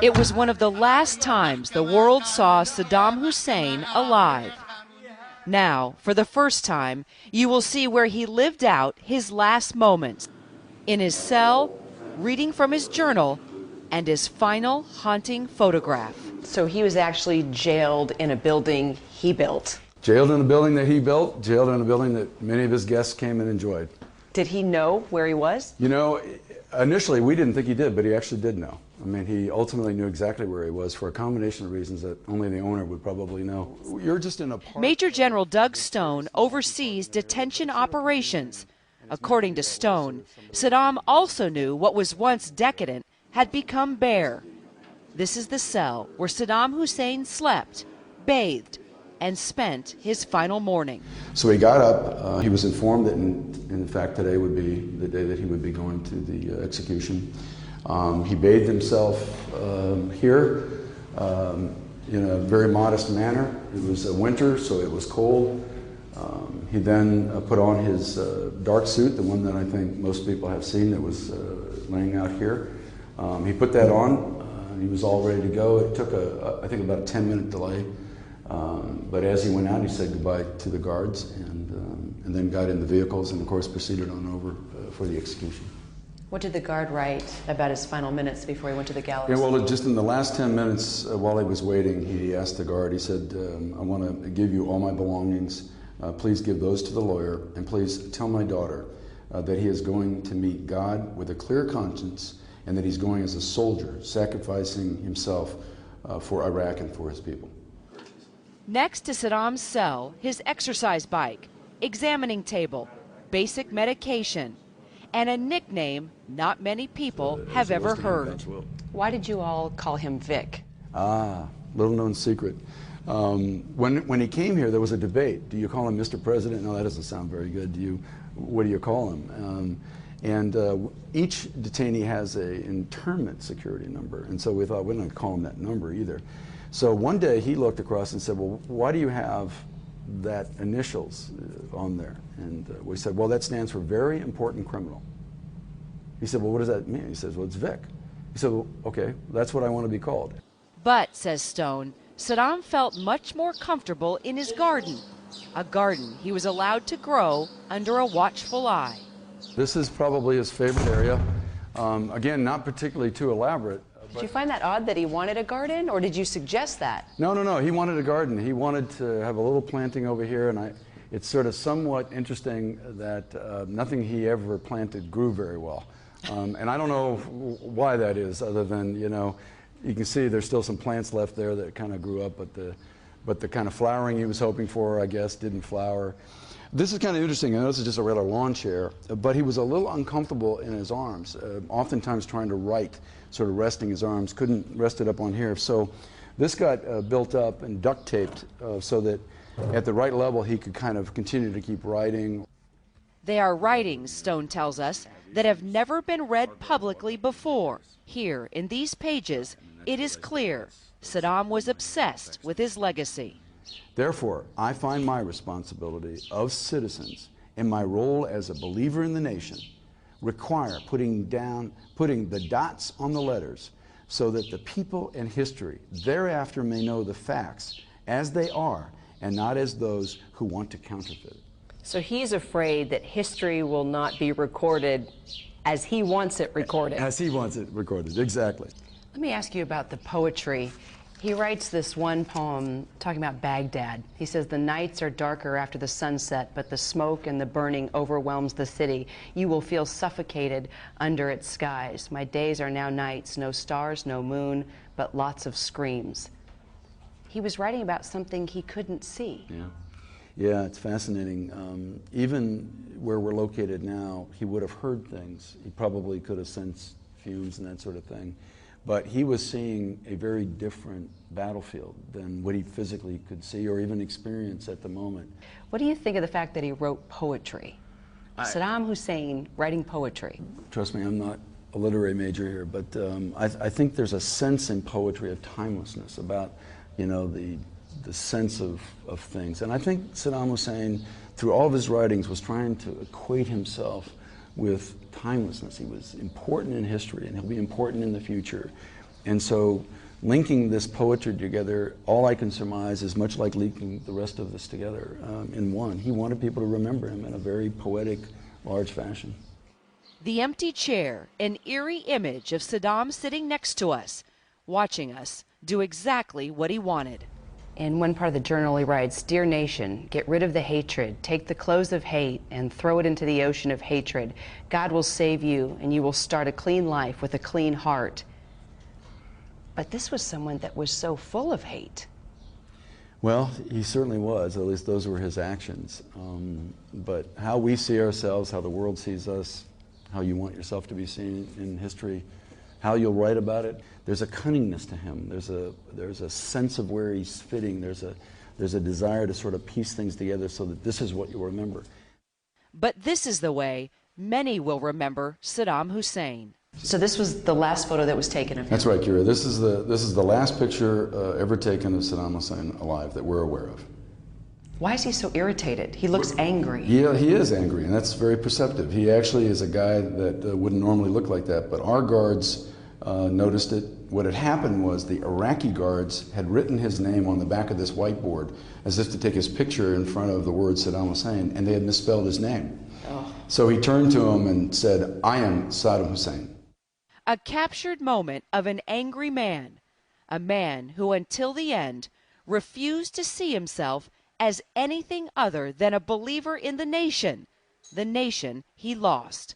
It was one of the last times the world saw Saddam Hussein alive. Now, for the first time, you will see where he lived out his last moments, in his cell, reading from his journal, and his final haunting photograph. So he was actually jailed in a building he built. Jailed in a building that he built, jailed in a building that many of his guests came and enjoyed. Did he know where he was? You know, initially we didn't think he did, but he actually did know. I mean, he ultimately knew exactly where he was for a combination of reasons that only the owner would probably know. You're just in a park. Major General Doug Stone oversees detention operations. According to Stone, Saddam also knew what was once decadent had become bare. This is the cell where Saddam Hussein slept, bathed, and spent his final morning. So he got up. He was informed that, in fact, today would be the day that he would be going to the execution. He bathed himself here in a very modest manner. It was winter, so it was cold. He then put on his dark suit, the one that I think most people have seen that was laying out here. He put that on. He was all ready to go. It took, I think, about a 10-minute delay. But as he went out, he said goodbye to the guards and then got in the vehicles and, of course, proceeded on over for the execution. What did the guard write about his final minutes before he went to the gallows? Yeah, well, just in the last 10 minutes while he was waiting, he asked the guard, he said, I want to give you all my belongings. Please give those to the lawyer, and please tell my daughter that he is going to meet God with a clear conscience and that he's going as a soldier, sacrificing himself for Iraq and for his people. Next to Saddam's cell, his exercise bike, examining table, basic medication, and a nickname not many people have ever heard. Why did you all call him Vic? Little known secret. When he came here, there was a debate. Do you call him Mr. President? No, that doesn't sound very good. What do you call him? Each detainee has an internment security number, and so we thought we don't call him that number either. So one day he looked across and said, well, why do you have that initials on there? And we said, well, that stands for very important criminal. He said, well, what does that mean? He says, well, it's Vic. He said, well, okay, that's what I want to be called. But, says Stone, Saddam felt much more comfortable in his garden, a garden he was allowed to grow under a watchful eye. This is probably his favorite area. Again, not particularly too elaborate. Did you find that odd that he wanted a garden, or did you suggest that? No, he wanted a garden. He wanted to have a little planting over here, and it's sort of somewhat interesting that nothing he ever planted grew very well. And I don't know why that is, other than, you know, you can see there's still some plants left there that kind of grew up, but the kind of flowering he was hoping for, I guess, didn't flower. This is kind of interesting. I know this is just a regular lawn chair, but he was a little uncomfortable in his arms, oftentimes trying to write, sort of resting his arms, couldn't rest it up on here. So this got built up and duct taped so that at the right level he could kind of continue to keep writing. They are writings, Stone tells us, that have never been read publicly before. Here, in these pages, it is clear Saddam was obsessed with his legacy. Therefore, I find my responsibility of citizens and my role as a believer in the nation require putting the dots on the letters so that the people and history thereafter may know the facts as they are and not as those who want to counterfeit it. So he's afraid that history will not be recorded as he wants it recorded. As he wants it recorded, exactly. Let me ask you about the poetry. He writes this one poem talking about Baghdad. He says, the nights are darker after the sunset, but the smoke and the burning overwhelms the city. You will feel suffocated under its skies. My days are now nights, no stars, no moon, but lots of screams. He was writing about something he couldn't see. Yeah, it's fascinating. Even where we're located now, he would have heard things. He probably could have sensed fumes and that sort of thing. But he was seeing a very different battlefield than what he physically could see or even experience at the moment. What do you think of the fact that he wrote poetry? Saddam Hussein writing poetry. Trust me, I'm not a literary major here, but I think there's a sense in poetry of timelessness about, you know, the sense of things. And I think Saddam Hussein, through all of his writings, was trying to equate himself with timelessness. He was important in history, and he'll be important in the future. And so linking this poetry together, all I can surmise is much like linking the rest of this together in one. He wanted people to remember him in a very poetic, large fashion. The empty chair, an eerie image of Saddam sitting next to us, watching us do exactly what he wanted. In one part of the journal he writes, "Dear nation, get rid of the hatred, take the clothes of hate and throw it into the ocean of hatred. God will save you and you will start a clean life with a clean heart." But this was someone that was so full of hate. Well, he certainly was, at least those were his actions. But how we see ourselves, how the world sees us, how you want yourself to be seen in history, how you'll write about it, there's a cunningness to him. There's a sense of where he's fitting. There's a desire to sort of piece things together so that this is what you'll remember. But this is the way many will remember Saddam Hussein. So this was the last photo that was taken of him? That's right, Kira. This is the last picture ever taken of Saddam Hussein alive that we're aware of. Why is he so irritated? He looks angry. Yeah, he is angry, and that's very perceptive. He actually is a guy that wouldn't normally look like that, but our guards noticed it. What had happened was the Iraqi guards had written his name on the back of this whiteboard as if to take his picture in front of the word Saddam Hussein, and they had misspelled his name. Oh. So he turned to him and said, "I am Saddam Hussein." A captured moment of an angry man, a man who until the end refused to see himself as anything other than a believer in the nation he lost.